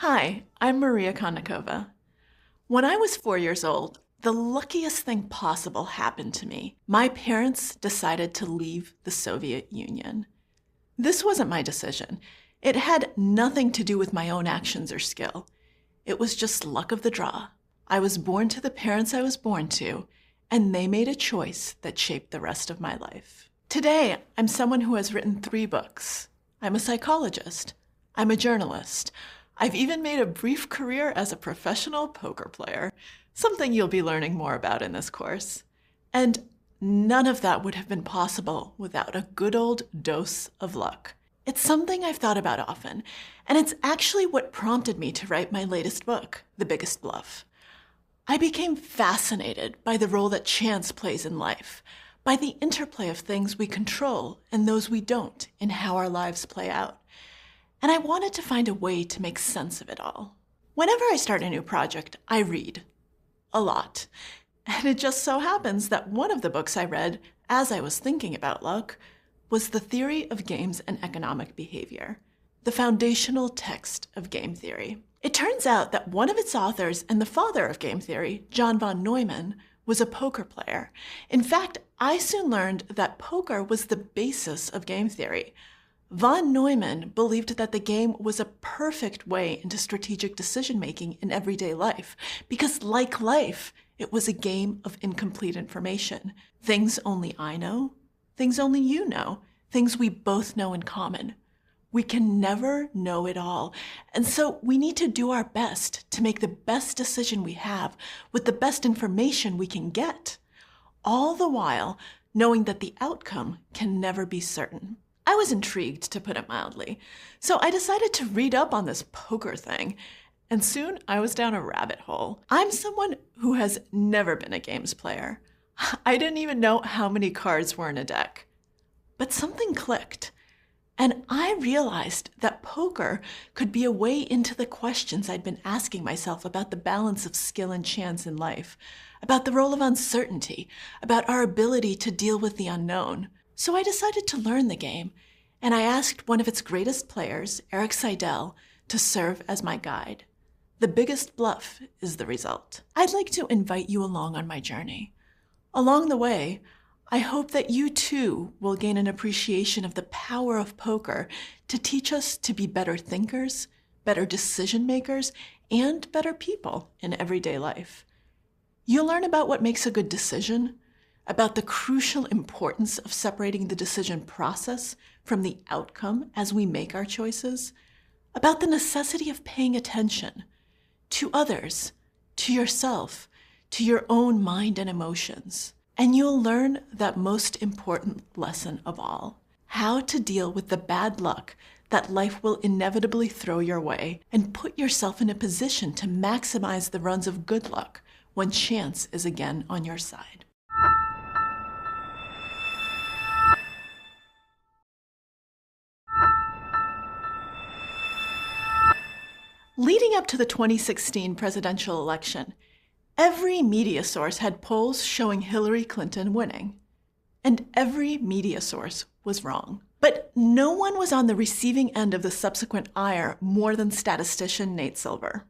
Hi, I'm Maria Konnikova. When I was 4 years old, the luckiest thing possible happened to me. My parents decided to leave the Soviet Union. This wasn't my decision. It had nothing to do with my own actions or skill. It was just luck of the draw. I was born to the parents I was born to, and they made a choice that shaped the rest of my life. Today, I'm someone who has written 3 books. I'm a psychologist. I'm a journalist. I've even made a brief career as a professional poker player, something you'll be learning more about in this course. And none of that would have been possible without a good old dose of luck. It's something I've thought about often, and it's actually what prompted me to write my latest book, The Biggest Bluff. I became fascinated by the role that chance plays in life, by the interplay of things we control and those we don't in how our lives play out. And I wanted to find a way to make sense of it all. Whenever I start a new project, I read. A lot. And it just so happens that one of the books I read as I was thinking about luck was The Theory of Games and Economic Behavior, the foundational text of game theory. It turns out that one of its authors and the father of game theory, John von Neumann, was a poker player. In fact, I soon learned that poker was the basis of game theory. Von Neumann believed that the game was a perfect way into strategic decision-making in everyday life, because like life, it was a game of incomplete information. Things only I know, things only you know, things we both know in common. We can never know it all, and so we need to do our best to make the best decision we have with the best information we can get, all the while knowing that the outcome can never be certain. I was intrigued, to put it mildly, so I decided to read up on this poker thing, and soon I was down a rabbit hole. I'm someone who has never been a games player. I didn't even know how many cards were in a deck. But something clicked, and I realized that poker could be a way into the questions I'd been asking myself about the balance of skill and chance in life, about the role of uncertainty, about our ability to deal with the unknown. So I decided to learn the game, and I asked one of its greatest players, Eric Seidel, to serve as my guide. The Biggest Bluff is the result. I'd like to invite you along on my journey. Along the way, I hope that you too will gain an appreciation of the power of poker to teach us to be better thinkers, better decision makers, and better people in everyday life. You'll learn about what makes a good decision, about the crucial importance of separating the decision process from the outcome as we make our choices, about the necessity of paying attention to others, to yourself, to your own mind and emotions. And you'll learn that most important lesson of all, how to deal with the bad luck that life will inevitably throw your way and put yourself in a position to maximize the runs of good luck when chance is again on your side. Leading up to the 2016 presidential election, every media source had polls showing Hillary Clinton winning. And every media source was wrong. But no one was on the receiving end of the subsequent ire more than statistician Nate Silver.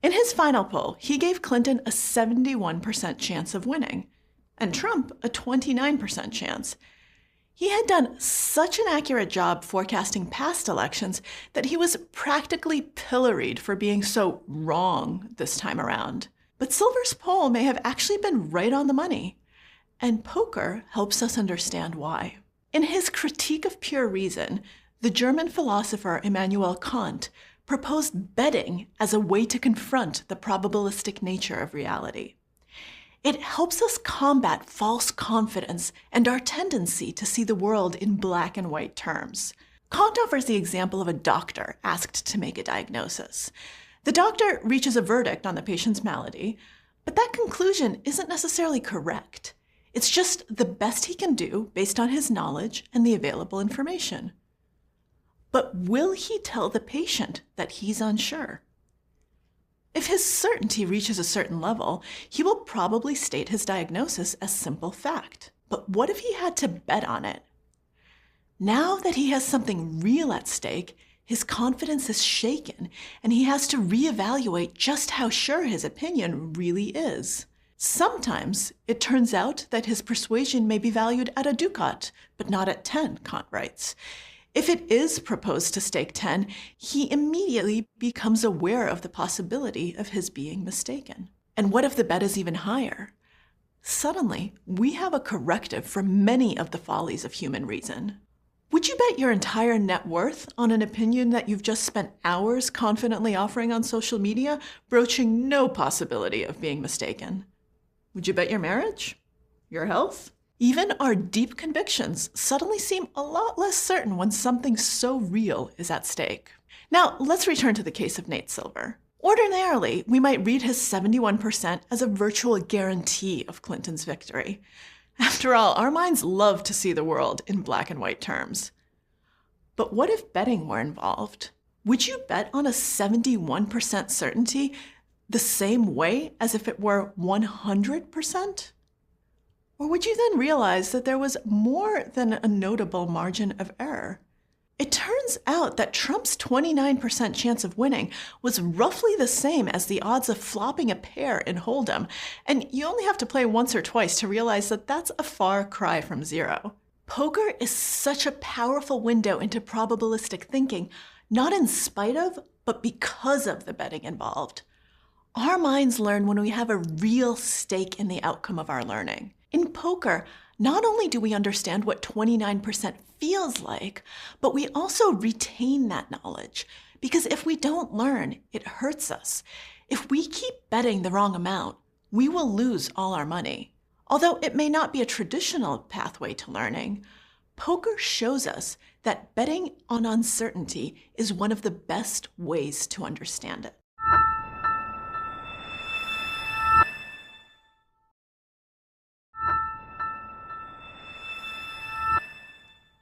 In his final poll, he gave Clinton a 71% chance of winning, and Trump a 29% chance. He had done such an accurate job forecasting past elections that he was practically pilloried for being so wrong this time around. But Silver's poll may have actually been right on the money, and poker helps us understand why. In his Critique of Pure Reason, the German philosopher Immanuel Kant proposed betting as a way to confront the probabilistic nature of reality. It helps us combat false confidence and our tendency to see the world in black and white terms. Kant offers the example of a doctor asked to make a diagnosis. The doctor reaches a verdict on the patient's malady, but that conclusion isn't necessarily correct. It's just the best he can do based on his knowledge and the available information. But will he tell the patient that he's unsure? If his certainty reaches a certain level, he will probably state his diagnosis as simple fact. But what if he had to bet on it? Now that he has something real at stake, His confidence is shaken, and he has to reevaluate just how sure his opinion really is. Sometimes it turns out that his persuasion may be valued at a ducat, but not at 10, Kant writes. If it is proposed to stake 10, he immediately becomes aware of the possibility of his being mistaken. And what if the bet is even higher? Suddenly, we have a corrective for many of the follies of human reason. Would you bet your entire net worth on an opinion that you've just spent hours confidently offering on social media, broaching no possibility of being mistaken? Would you bet your marriage? Your health? Even our deep convictions suddenly seem a lot less certain when something so real is at stake. Now, let's return to the case of Nate Silver. Ordinarily, we might read his 71% as a virtual guarantee of Clinton's victory. After all, our minds love to see the world in black and white terms. But what if betting were involved? Would you bet on a 71% certainty the same way as if it were 100%? Or would you then realize that there was more than a notable margin of error? It turns out that Trump's 29% chance of winning was roughly the same as the odds of flopping a pair in Hold'em, and you only have to play once or twice to realize that that's a far cry from zero. Poker is such a powerful window into probabilistic thinking, not in spite of, but because of the betting involved. Our minds learn when we have a real stake in the outcome of our learning. In poker, not only do we understand what 29% feels like, but we also retain that knowledge. Because if we don't learn, it hurts us. If we keep betting the wrong amount, we will lose all our money. Although it may not be a traditional pathway to learning, poker shows us that betting on uncertainty is one of the best ways to understand it.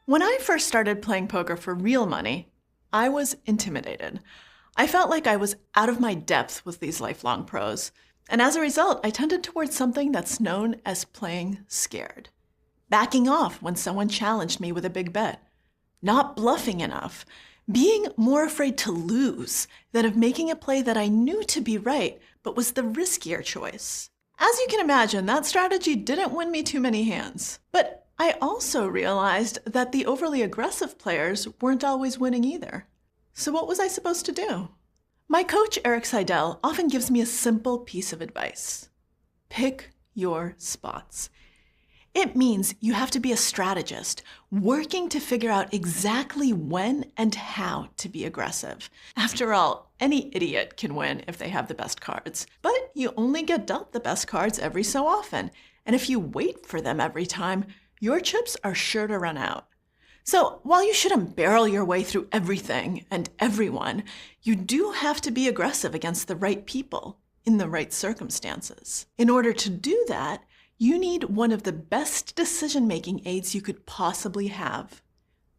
When I first started playing poker for real money, I was intimidated. I felt like I was out of my depth with these lifelong pros. And as a result, I tended towards something that's known as playing scared. Backing off when someone challenged me with a big bet. Not bluffing enough. Being more afraid to lose than of making a play that I knew to be right, but was the riskier choice. As you can imagine, that strategy didn't win me too many hands. But I also realized that the overly aggressive players weren't always winning either. So what was I supposed to do? My coach, Eric Seidel, often gives me a simple piece of advice. Pick your spots. It means you have to be a strategist, working to figure out exactly when and how to be aggressive. After all, any idiot can win if they have the best cards. But you only get dealt the best cards every so often. And if you wait for them every time, your chips are sure to run out. So while you shouldn't barrel your way through everything and everyone, you do have to be aggressive against the right people in the right circumstances. In order to do that, you need one of the best decision-making aids you could possibly have: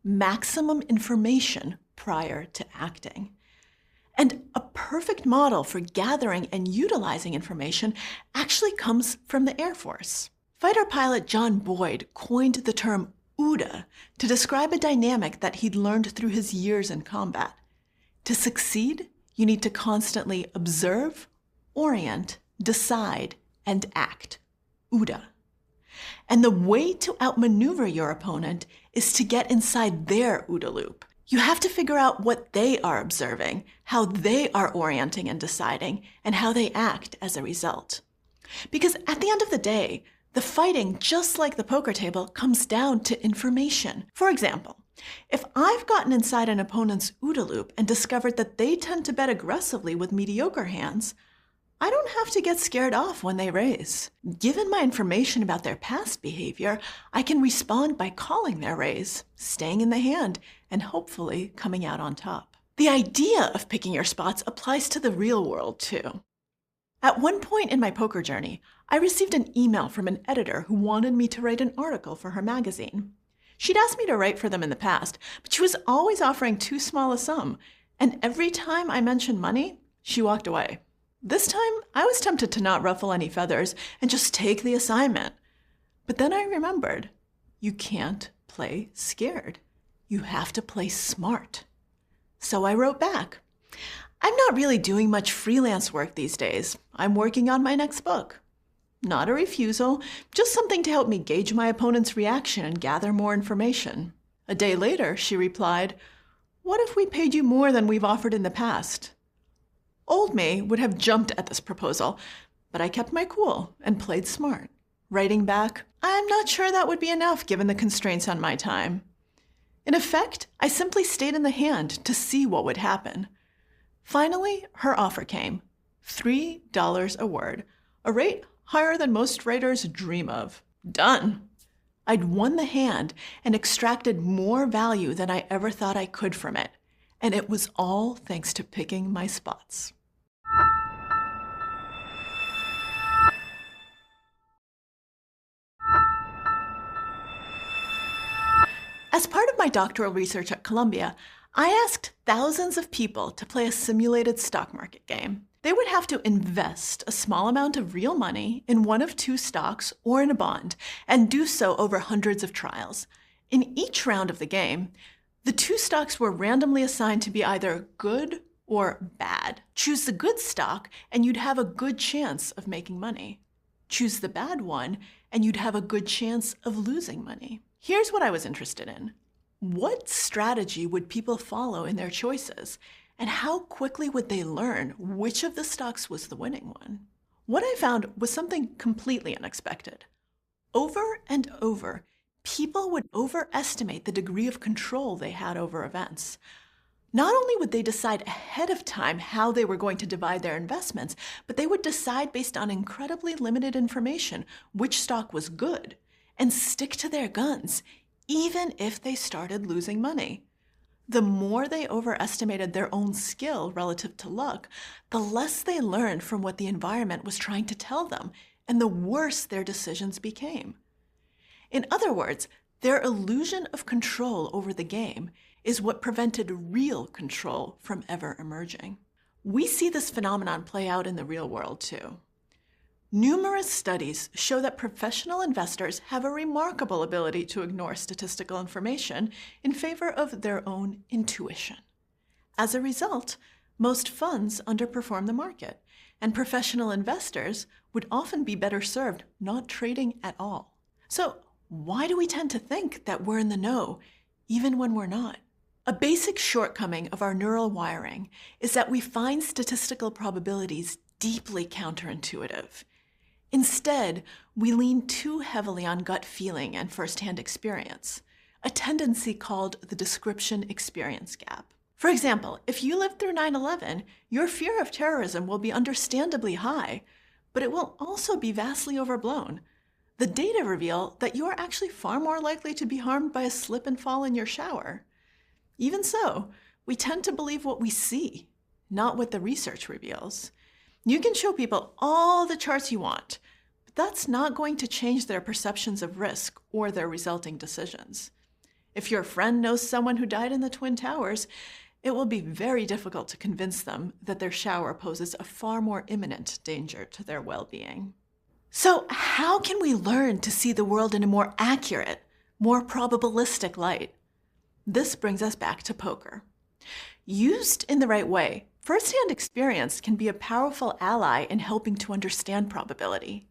maximum information prior to acting. And a perfect model for gathering and utilizing information actually comes from the Air Force. Fighter pilot John Boyd coined the term OODA to describe a dynamic that he'd learned through his years in combat. To succeed, you need to constantly observe, orient, decide, and act. OODA. And the way to outmaneuver your opponent is to get inside their OODA loop. You have to figure out what they are observing, how they are orienting and deciding, and how they act as a result. Because at the end of the day, the fighting, just like the poker table, comes down to information. For example, if I've gotten inside an opponent's OODA loop and discovered that they tend to bet aggressively with mediocre hands, I don't have to get scared off when they raise. Given my information about their past behavior, I can respond by calling their raise, staying in the hand, and hopefully coming out on top. The idea of picking your spots applies to the real world too. At one point in my poker journey, I received an email from an editor who wanted me to write an article for her magazine. She'd asked me to write for them in the past, but she was always offering too small a sum, and every time I mentioned money, she walked away. This time, I was tempted to not ruffle any feathers and just take the assignment. But then I remembered, you can't play scared. You have to play smart. So I wrote back, "I'm not really doing much freelance work these days. I'm working on my next book." Not a refusal, just something to help me gauge my opponent's reaction and gather more information. A day later, she replied, "What if we paid you more than we've offered in the past?" Old me would have jumped at this proposal, but I kept my cool and played smart, writing back, "I'm not sure that would be enough given the constraints on my time." In effect, I simply stayed in the hand to see what would happen. Finally, her offer came, $3 a word, a rate higher than most writers dream of. Done. I'd won the hand and extracted more value than I ever thought I could from it, and it was all thanks to picking my spots. As part of my doctoral research at Columbia, I asked thousands of people to play a simulated stock market game. They would have to invest a small amount of real money in one of two stocks or in a bond, and do so over hundreds of trials. In each round of the game, the two stocks were randomly assigned to be either good or bad. Choose the good stock, and you'd have a good chance of making money. Choose the bad one, and you'd have a good chance of losing money. Here's what I was interested in. What strategy would people follow in their choices? And how quickly would they learn which of the stocks was the winning one? What I found was something completely unexpected. Over and over, people would overestimate the degree of control they had over events. Not only would they decide ahead of time how they were going to divide their investments, but they would decide based on incredibly limited information which stock was good and stick to their guns, even if they started losing money. The more they overestimated their own skill relative to luck, the less they learned from what the environment was trying to tell them, and the worse their decisions became. In other words, their illusion of control over the game is what prevented real control from ever emerging. We see this phenomenon play out in the real world too. Numerous studies show that professional investors have a remarkable ability to ignore statistical information in favor of their own intuition. As a result, most funds underperform the market, and professional investors would often be better served not trading at all. So, why do we tend to think that we're in the know, even when we're not? A basic shortcoming of our neural wiring is that we find statistical probabilities deeply counterintuitive. Instead, we lean too heavily on gut feeling and firsthand experience, a tendency called the description experience gap. For example, if you lived through 9/11, your fear of terrorism will be understandably high, but it will also be vastly overblown. The data reveal that you are actually far more likely to be harmed by a slip and fall in your shower. Even so, we tend to believe what we see, not what the research reveals. You can show people all the charts you want, but that's not going to change their perceptions of risk or their resulting decisions. If your friend knows someone who died in the Twin Towers, it will be very difficult to convince them that their shower poses a far more imminent danger to their well-being. So how can we learn to see the world in a more accurate, more probabilistic light? This brings us back to poker. Used in the right way, firsthand experience can be a powerful ally in helping to understand probability.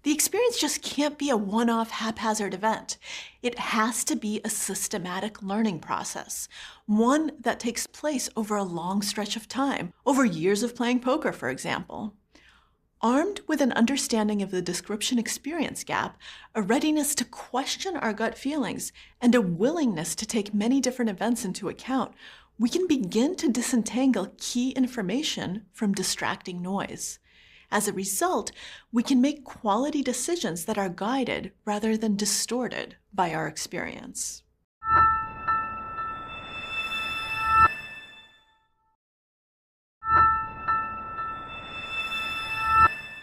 The experience just can't be a one-off haphazard event. It has to be a systematic learning process, one that takes place over a long stretch of time, over years of playing poker, for example. Armed with an understanding of the description experience gap, a readiness to question our gut feelings, and a willingness to take many different events into account, we can begin to disentangle key information from distracting noise. As a result, we can make quality decisions that are guided rather than distorted by our experience.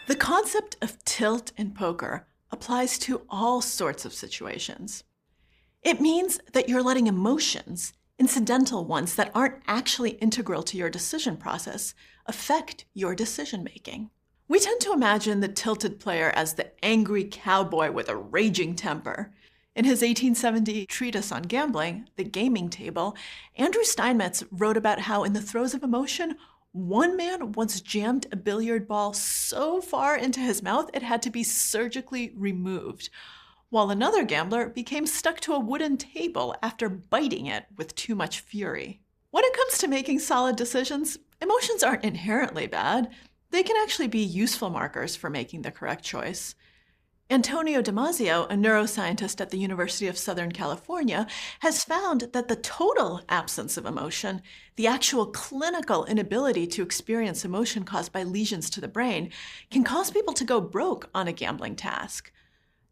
The concept of tilt in poker applies to all sorts of situations. It means that you're letting emotions, incidental ones that aren't actually integral to your decision process, affect your decision-making. We tend to imagine the tilted player as the angry cowboy with a raging temper. In his 1870 treatise on gambling, The Gaming Table, Andrew Steinmetz wrote about how in the throes of emotion, one man once jammed a billiard ball so far into his mouth it had to be surgically removed, while another gambler became stuck to a wooden table after biting it with too much fury. When it comes to making solid decisions, emotions aren't inherently bad. They can actually be useful markers for making the correct choice. Antonio Damasio, a neuroscientist at the University of Southern California, has found that the total absence of emotion, the actual clinical inability to experience emotion caused by lesions to the brain, can cause people to go broke on a gambling task.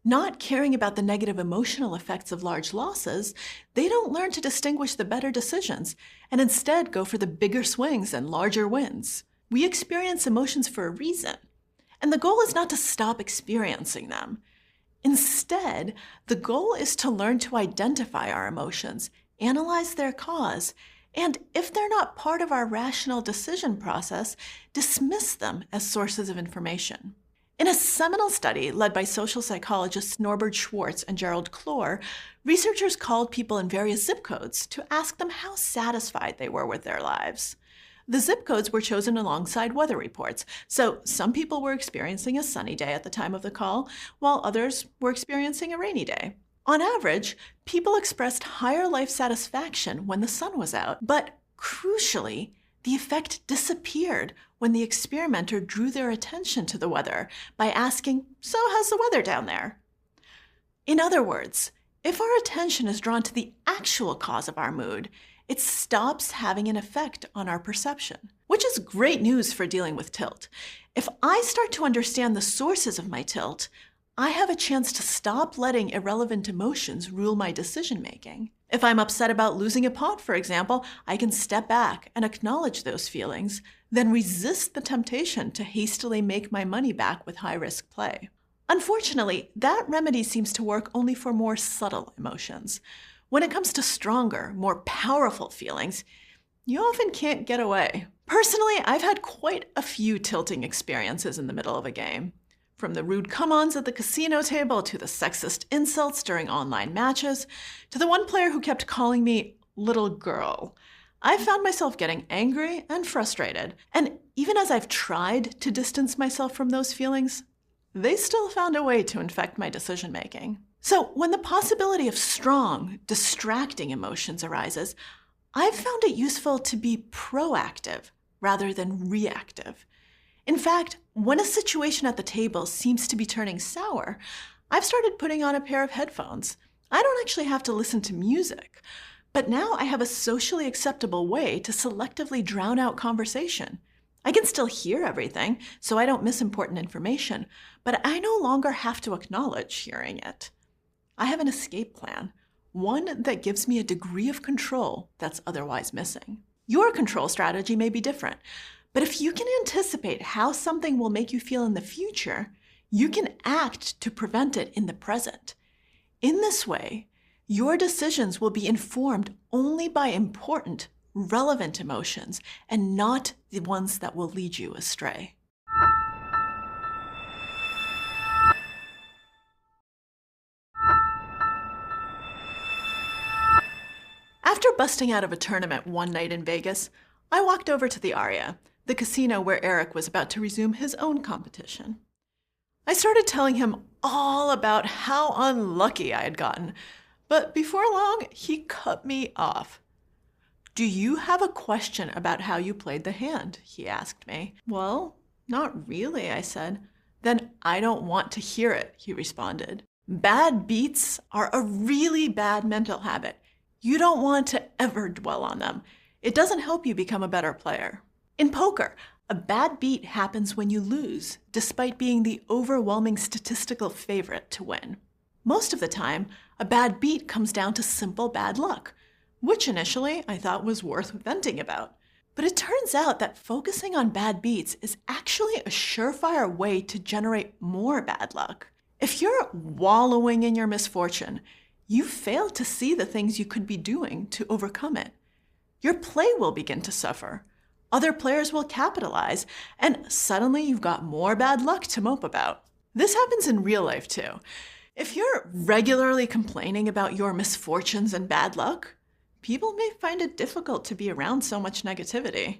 Not caring about the negative emotional effects of large losses, they don't learn to distinguish the better decisions and instead go for the bigger swings and larger wins. We experience emotions for a reason. And the goal is not to stop experiencing them. Instead, the goal is to learn to identify our emotions, analyze their cause, and if they're not part of our rational decision process, dismiss them as sources of information. In a seminal study led by social psychologists Norbert Schwartz and Gerald Clore, researchers called people in various zip codes to ask them how satisfied they were with their lives. The zip codes were chosen alongside weather reports, so some people were experiencing a sunny day at the time of the call, while others were experiencing a rainy day. On average, people expressed higher life satisfaction when the sun was out, but crucially, the effect disappeared when the experimenter drew their attention to the weather by asking, "So how's the weather down there?" In other words, if our attention is drawn to the actual cause of our mood, it stops having an effect on our perception, which is great news for dealing with tilt. If I start to understand the sources of my tilt, I have a chance to stop letting irrelevant emotions rule my decision-making. If I'm upset about losing a pot, for example, I can step back and acknowledge those feelings, then resist the temptation to hastily make my money back with high-risk play. Unfortunately, that remedy seems to work only for more subtle emotions. When it comes to stronger, more powerful feelings, you often can't get away. Personally, I've had quite a few tilting experiences in the middle of a game. From the rude come-ons at the casino table to the sexist insults during online matches, to the one player who kept calling me little girl. I found myself getting angry and frustrated, and even as I've tried to distance myself from those feelings, they still found a way to infect my decision-making. So when the possibility of strong, distracting emotions arises, I've found it useful to be proactive rather than reactive. In fact, when a situation at the table seems to be turning sour, I've started putting on a pair of headphones. I don't actually have to listen to music, but now I have a socially acceptable way to selectively drown out conversation. I can still hear everything, so I don't miss important information, but I no longer have to acknowledge hearing it. I have an escape plan, one that gives me a degree of control that's otherwise missing. Your control strategy may be different, but if you can anticipate how something will make you feel in the future, you can act to prevent it in the present. In this way, your decisions will be informed only by important, relevant emotions and not the ones that will lead you astray. After busting out of a tournament one night in Vegas, I walked over to the Aria, the casino where Eric was about to resume his own competition. I started telling him all about how unlucky I had gotten, but before long, he cut me off. "Do you have a question about how you played the hand?" he asked me. "Well, not really," I said. "Then I don't want to hear it," he responded. Bad beats are a really bad mental habit. You don't want to ever dwell on them. It doesn't help you become a better player. In poker, a bad beat happens when you lose, despite being the overwhelming statistical favorite to win. Most of the time, a bad beat comes down to simple bad luck, which initially I thought was worth venting about. But it turns out that focusing on bad beats is actually a surefire way to generate more bad luck. If you're wallowing in your misfortune, you fail to see the things you could be doing to overcome it. Your play will begin to suffer. Other players will capitalize, and suddenly you've got more bad luck to mope about. This happens in real life too. If you're regularly complaining about your misfortunes and bad luck, people may find it difficult to be around so much negativity.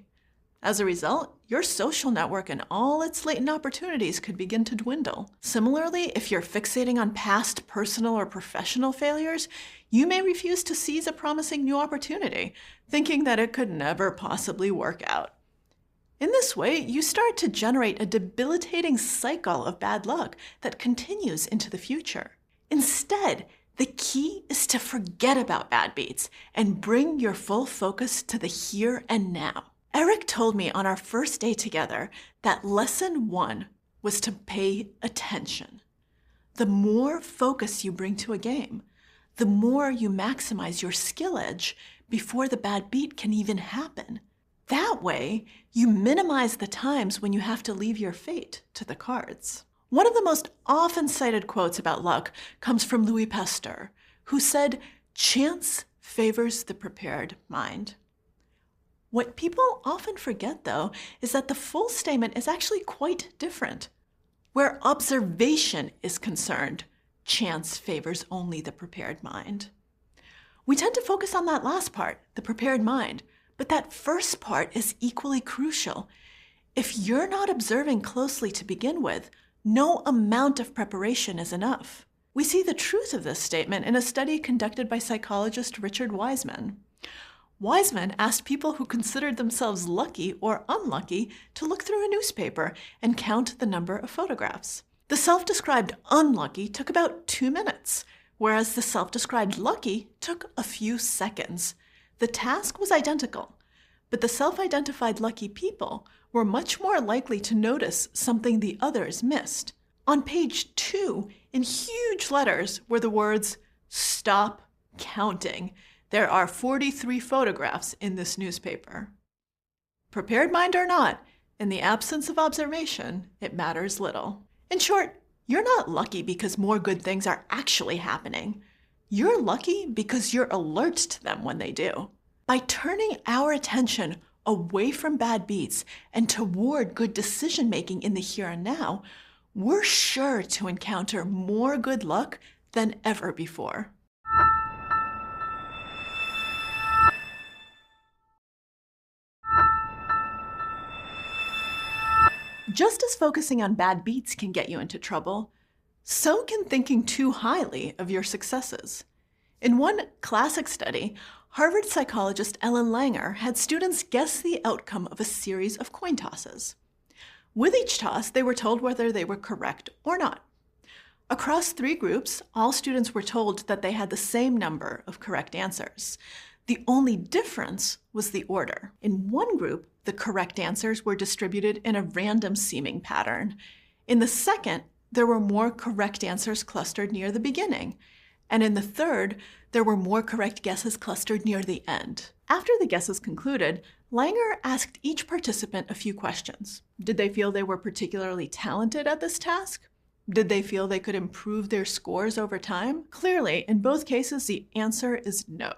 As a result, your social network and all its latent opportunities could begin to dwindle. Similarly, if you're fixating on past personal or professional failures, you may refuse to seize a promising new opportunity, thinking that it could never possibly work out. In this way, you start to generate a debilitating cycle of bad luck that continues into the future. Instead, the key is to forget about bad beats and bring your full focus to the here and now. Eric told me on our first day together that lesson 1 was to pay attention. The more focus you bring to a game, the more you maximize your skill edge before the bad beat can even happen. That way, you minimize the times when you have to leave your fate to the cards. One of the most often cited quotes about luck comes from Louis Pasteur, who said, "Chance favors the prepared mind." What people often forget, though, is that the full statement is actually quite different. Where observation is concerned, chance favors only the prepared mind. We tend to focus on that last part, the prepared mind, but that first part is equally crucial. If you're not observing closely to begin with, no amount of preparation is enough. We see the truth of this statement in a study conducted by psychologist Richard Wiseman. Wiseman asked people who considered themselves lucky or unlucky to look through a newspaper and count the number of photographs. The self-described unlucky took about 2 minutes, whereas the self-described lucky took a few seconds. The task was identical, but the self-identified lucky people were much more likely to notice something the others missed. On page 2, in huge letters, were the words, "Stop counting. There are 43 photographs in this newspaper." Prepared mind or not, in the absence of observation, it matters little. In short, you're not lucky because more good things are actually happening. You're lucky because you're alert to them when they do. By turning our attention away from bad beats and toward good decision-making in the here and now, we're sure to encounter more good luck than ever before. Just as focusing on bad beats can get you into trouble, so can thinking too highly of your successes. In one classic study, Harvard psychologist Ellen Langer had students guess the outcome of a series of coin tosses. With each toss, they were told whether they were correct or not. Across 3 groups, all students were told that they had the same number of correct answers. The only difference was the order. In one group, the correct answers were distributed in a random-seeming pattern. In the second, there were more correct answers clustered near the beginning. And in the third, there were more correct guesses clustered near the end. After the guesses concluded, Langer asked each participant a few questions. Did they feel they were particularly talented at this task? Did they feel they could improve their scores over time? Clearly, in both cases, the answer is no.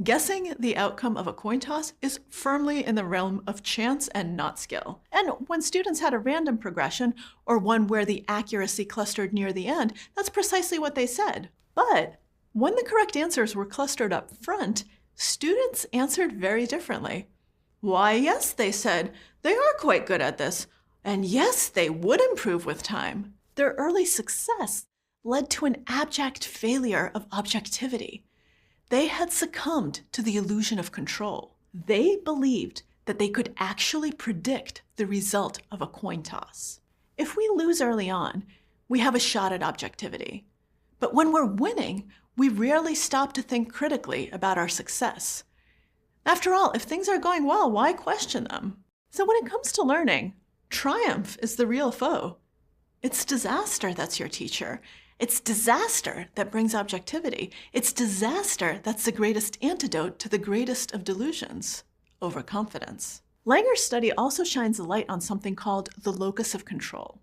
Guessing the outcome of a coin toss is firmly in the realm of chance and not skill. And when students had a random progression, or one where the accuracy clustered near the end, that's precisely what they said. But when the correct answers were clustered up front, students answered very differently. Why, yes, they said, they are quite good at this. And yes, they would improve with time. Their early success led to an abject failure of objectivity. They had succumbed to the illusion of control. They believed that they could actually predict the result of a coin toss. If we lose early on, we have a shot at objectivity. But when we're winning, we rarely stop to think critically about our success. After all, if things are going well, why question them? So when it comes to learning, triumph is the real foe. It's disaster that's your teacher. It's disaster that brings objectivity. It's disaster that's the greatest antidote to the greatest of delusions, overconfidence. Langer's study also shines a light on something called the locus of control.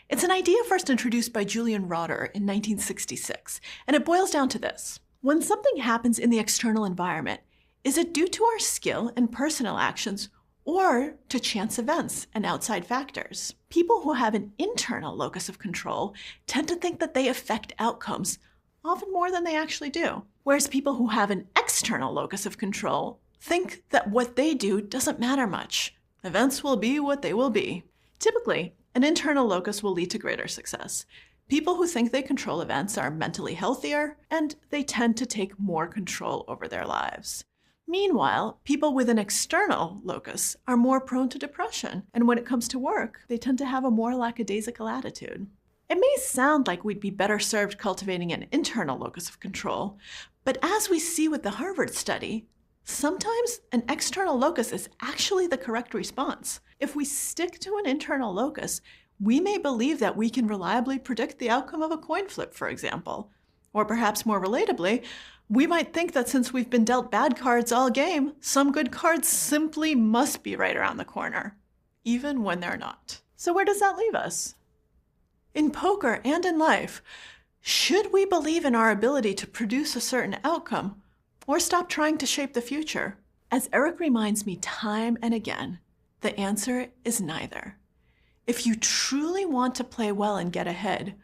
It's an idea first introduced by Julian Rotter in 1966, and it boils down to this. When something happens in the external environment, is it due to our skill and personal actions, or to chance events and outside factors. People who have an internal locus of control tend to think that they affect outcomes, often more than they actually do. Whereas people who have an external locus of control think that what they do doesn't matter much. Events will be what they will be. Typically, an internal locus will lead to greater success. People who think they control events are mentally healthier, and they tend to take more control over their lives. Meanwhile, people with an external locus are more prone to depression, and when it comes to work, they tend to have a more lackadaisical attitude. It may sound like we'd be better served cultivating an internal locus of control, but as we see with the Harvard study, sometimes an external locus is actually the correct response. If we stick to an internal locus, we may believe that we can reliably predict the outcome of a coin flip, for example. Or perhaps more relatably, we might think that since we've been dealt bad cards all game, some good cards simply must be right around the corner, even when they're not. So where does that leave us? In poker and in life, should we believe in our ability to produce a certain outcome, or stop trying to shape the future? As Eric reminds me time and again, the answer is neither. If you truly want to play well and get ahead,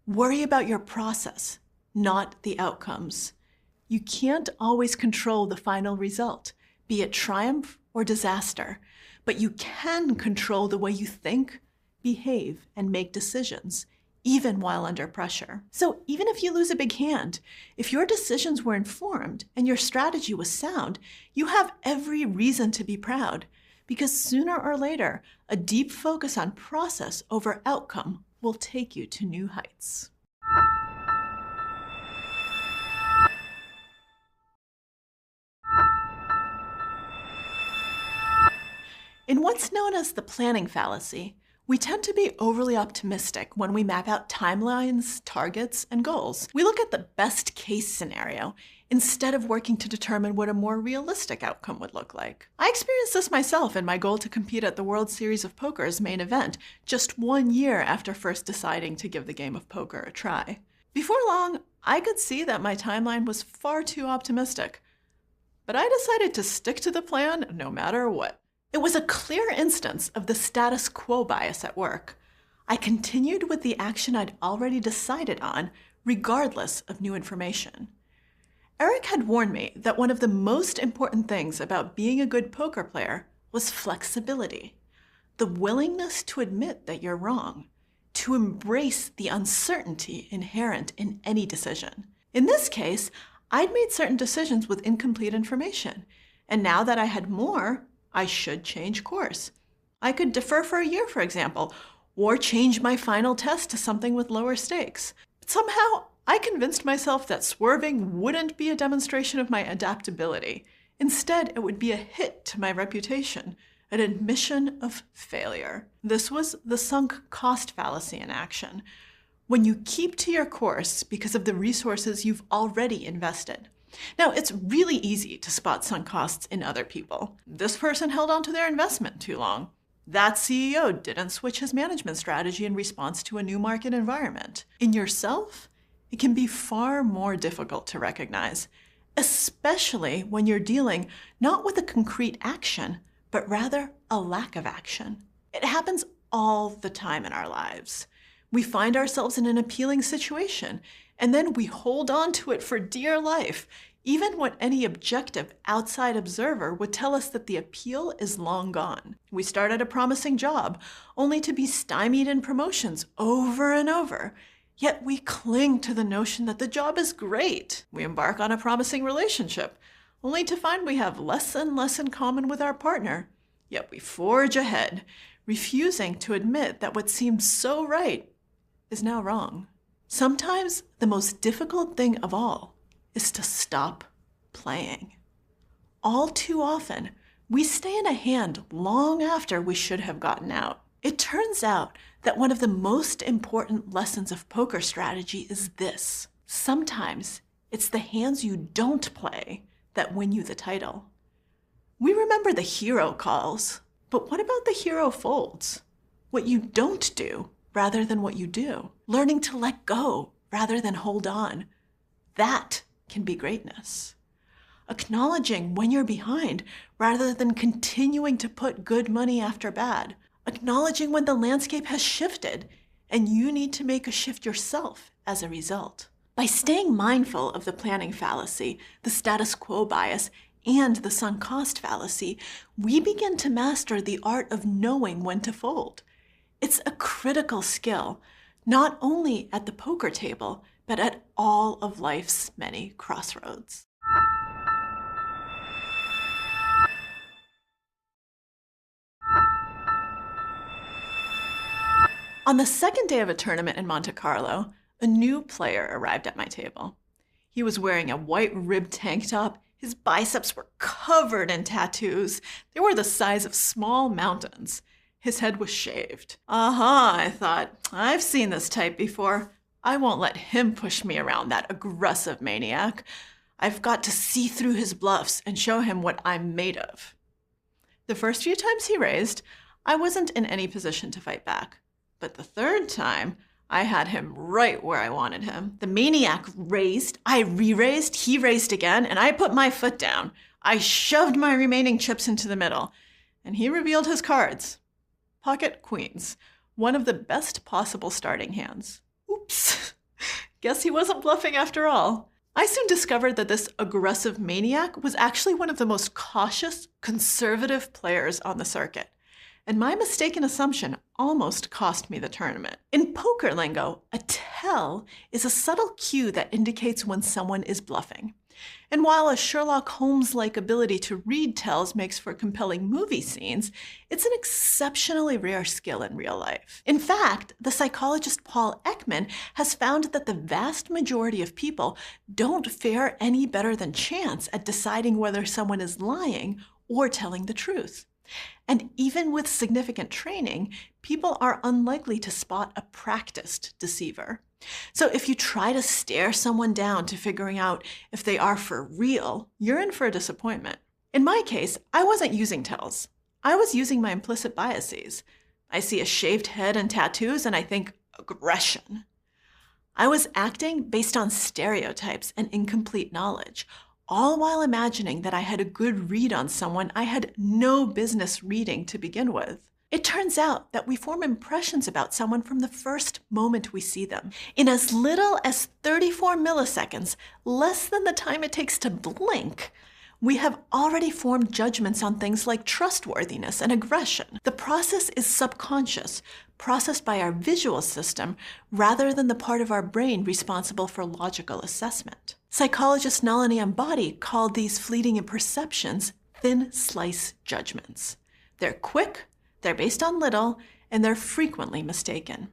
worry about your process, not the outcomes. You can't always control the final result, be it triumph or disaster, but you can control the way you think, behave, and make decisions, even while under pressure. So even if you lose a big hand, if your decisions were informed and your strategy was sound, you have every reason to be proud, because sooner or later, a deep focus on process over outcome will take you to new heights. In what's known as the planning fallacy, we tend to be overly optimistic when we map out timelines, targets, and goals. We look at the best case scenario instead of working to determine what a more realistic outcome would look like. I experienced this myself in my goal to compete at the World Series of Poker's main event, just 1 year after first deciding to give the game of poker a try. Before long, I could see that my timeline was far too optimistic, but I decided to stick to the plan no matter what. It was a clear instance of the status quo bias at work. I continued with the action I'd already decided on, regardless of new information. Eric had warned me that one of the most important things about being a good poker player was flexibility, the willingness to admit that you're wrong, to embrace the uncertainty inherent in any decision. In this case, I'd made certain decisions with incomplete information, and now that I had more, I should change course. I could defer for a year, for example, or change my final test to something with lower stakes. But somehow, I convinced myself that swerving wouldn't be a demonstration of my adaptability. Instead, it would be a hit to my reputation, an admission of failure. This was the sunk cost fallacy in action, when you keep to your course because of the resources you've already invested. Now, it's really easy to spot sunk costs in other people. This person held on to their investment too long. That CEO didn't switch his management strategy in response to a new market environment. In yourself, it can be far more difficult to recognize, especially when you're dealing not with a concrete action, but rather a lack of action. It happens all the time in our lives. We find ourselves in an appealing situation, and then we hold on to it for dear life, even when any objective outside observer would tell us that the appeal is long gone. We start at a promising job, only to be stymied in promotions over and over, yet we cling to the notion that the job is great. We embark on a promising relationship, only to find we have less and less in common with our partner, yet we forge ahead, refusing to admit that what seemed so right is now wrong. Sometimes the most difficult thing of all is to stop playing. All too often, we stay in a hand long after we should have gotten out. It turns out that one of the most important lessons of poker strategy is this. Sometimes it's the hands you don't play that win you the title. We remember the hero calls, but what about the hero folds? What you don't do rather than what you do. Learning to let go rather than hold on. That can be greatness. acknowledging when you're behind rather than continuing to put good money after bad, acknowledging when the landscape has shifted and you need to make a shift yourself as a result. By staying mindful of the planning fallacy, the status quo bias, and the sunk cost fallacy, we begin to master the art of knowing when to fold. It's a critical skill, not only at the poker table, but at all of life's many crossroads. On the second day of a tournament in Monte Carlo, a new player arrived at my table. He was wearing a white ribbed tank top. His biceps were covered in tattoos. They were the size of small mountains. His head was shaved. I thought, I've seen this type before. I won't let him push me around, that aggressive maniac. I've got to see through his bluffs and show him what I'm made of. The first few times he raised, I wasn't in any position to fight back. But the third time, I had him right where I wanted him. The maniac raised, I re-raised, he raised again, and I put my foot down. I shoved my remaining chips into the middle, and he revealed his cards. Pocket queens, one of the best possible starting hands. Oops, guess he wasn't bluffing after all. I soon discovered that this aggressive maniac was actually one of the most cautious, conservative players on the circuit. And my mistaken assumption almost cost me the tournament. In poker lingo, a tell is a subtle cue that indicates when someone is bluffing. And while a Sherlock Holmes-like ability to read tells makes for compelling movie scenes, it's an exceptionally rare skill in real life. In fact, the psychologist Paul Ekman has found that the vast majority of people don't fare any better than chance at deciding whether someone is lying or telling the truth. And even with significant training, people are unlikely to spot a practiced deceiver. So if you try to stare someone down to figuring out if they are for real, you're in for a disappointment. In my case, I wasn't using tells. I was using my implicit biases. I see a shaved head and tattoos and I think aggression. I was acting based on stereotypes and incomplete knowledge, all while imagining that I had a good read on someone I had no business reading to begin with. It turns out that we form impressions about someone from the first moment we see them. In as little as 34 milliseconds, less than the time it takes to blink, we have already formed judgments on things like trustworthiness and aggression. The process is subconscious, processed by our visual system rather than the part of our brain responsible for logical assessment. Psychologist Nalini Ambati called these fleeting perceptions thin slice judgments. They're quick, they're based on little, and they're frequently mistaken.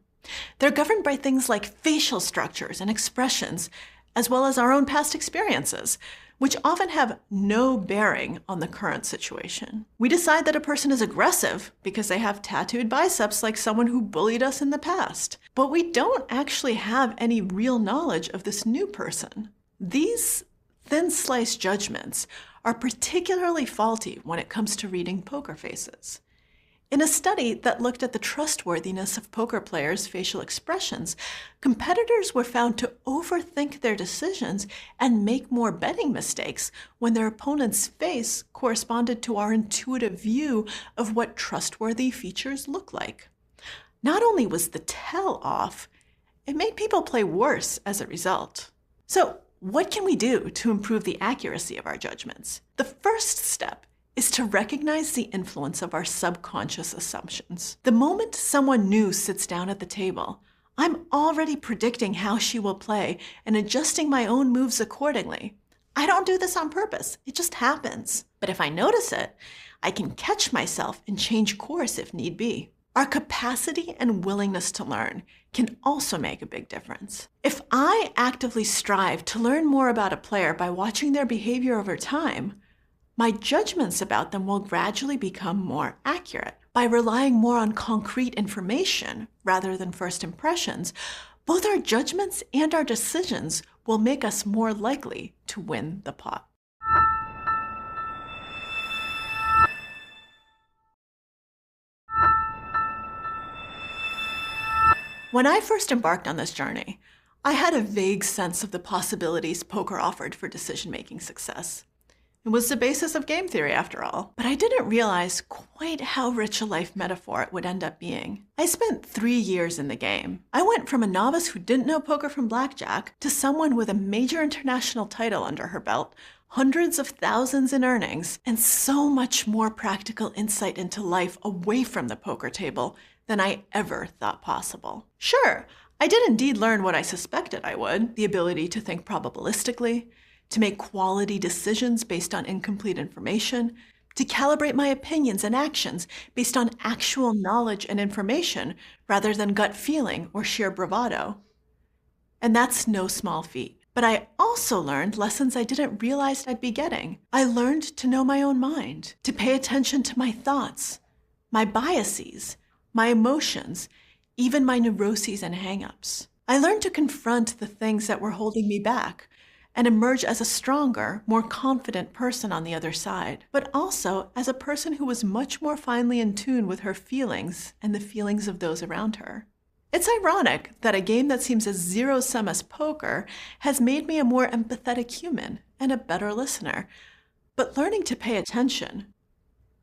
They're governed by things like facial structures and expressions, as well as our own past experiences, which often have no bearing on the current situation. We decide that a person is aggressive because they have tattooed biceps like someone who bullied us in the past. But we don't actually have any real knowledge of this new person. These thin slice judgments are particularly faulty when it comes to reading poker faces. In a study that looked at the trustworthiness of poker players' facial expressions, competitors were found to overthink their decisions and make more betting mistakes when their opponent's face corresponded to our intuitive view of what trustworthy features look like. Not only was the tell off, it made people play worse as a result. So, what can we do to improve the accuracy of our judgments? The first step is to recognize the influence of our subconscious assumptions. The moment someone new sits down at the table, I'm already predicting how she will play and adjusting my own moves accordingly. I don't do this on purpose, it just happens. But if I notice it, I can catch myself and change course if need be. Our capacity and willingness to learn can also make a big difference. If I actively strive to learn more about a player by watching their behavior over time, my judgments about them will gradually become more accurate. By relying more on concrete information rather than first impressions, both our judgments and our decisions will make us more likely to win the pot. When I first embarked on this journey, I had a vague sense of the possibilities poker offered for decision-making success. It was the basis of game theory, after all. But I didn't realize quite how rich a life metaphor it would end up being. I spent 3 years in the game. I went from a novice who didn't know poker from blackjack to someone with a major international title under her belt, hundreds of thousands in earnings, and so much more practical insight into life away from the poker table than I ever thought possible. Sure, I did indeed learn what I suspected I would, the ability to think probabilistically, to make quality decisions based on incomplete information, to calibrate my opinions and actions based on actual knowledge and information rather than gut feeling or sheer bravado. And that's no small feat. But I also learned lessons I didn't realize I'd be getting. I learned to know my own mind, to pay attention to my thoughts, my biases, my emotions, even my neuroses and hang-ups. I learned to confront the things that were holding me back and emerge as a stronger, more confident person on the other side, but also as a person who was much more finely in tune with her feelings and the feelings of those around her. It's ironic that a game that seems as zero-sum as poker has made me a more empathetic human and a better listener. But learning to pay attention,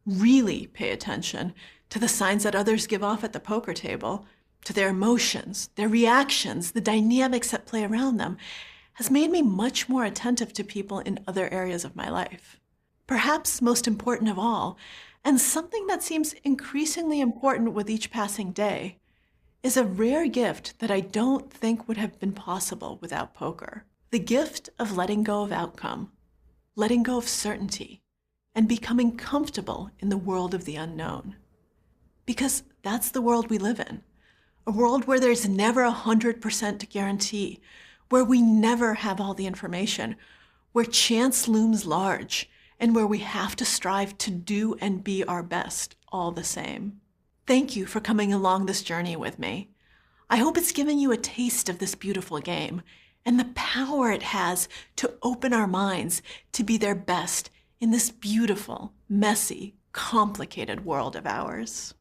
really pay attention, to the signs that others give off at the poker table, to their emotions, their reactions, the dynamics that play around them, has made me much more attentive to people in other areas of my life. Perhaps most important of all, and something that seems increasingly important with each passing day, is a rare gift that I don't think would have been possible without poker. The gift of letting go of outcome, letting go of certainty, and becoming comfortable in the world of the unknown. Because that's the world we live in, a world where there's never 100% guarantee, where we never have all the information, where chance looms large, and where we have to strive to do and be our best all the same. Thank you for coming along this journey with me. I hope it's given you a taste of this beautiful game and the power it has to open our minds to be their best in this beautiful, messy, complicated world of ours.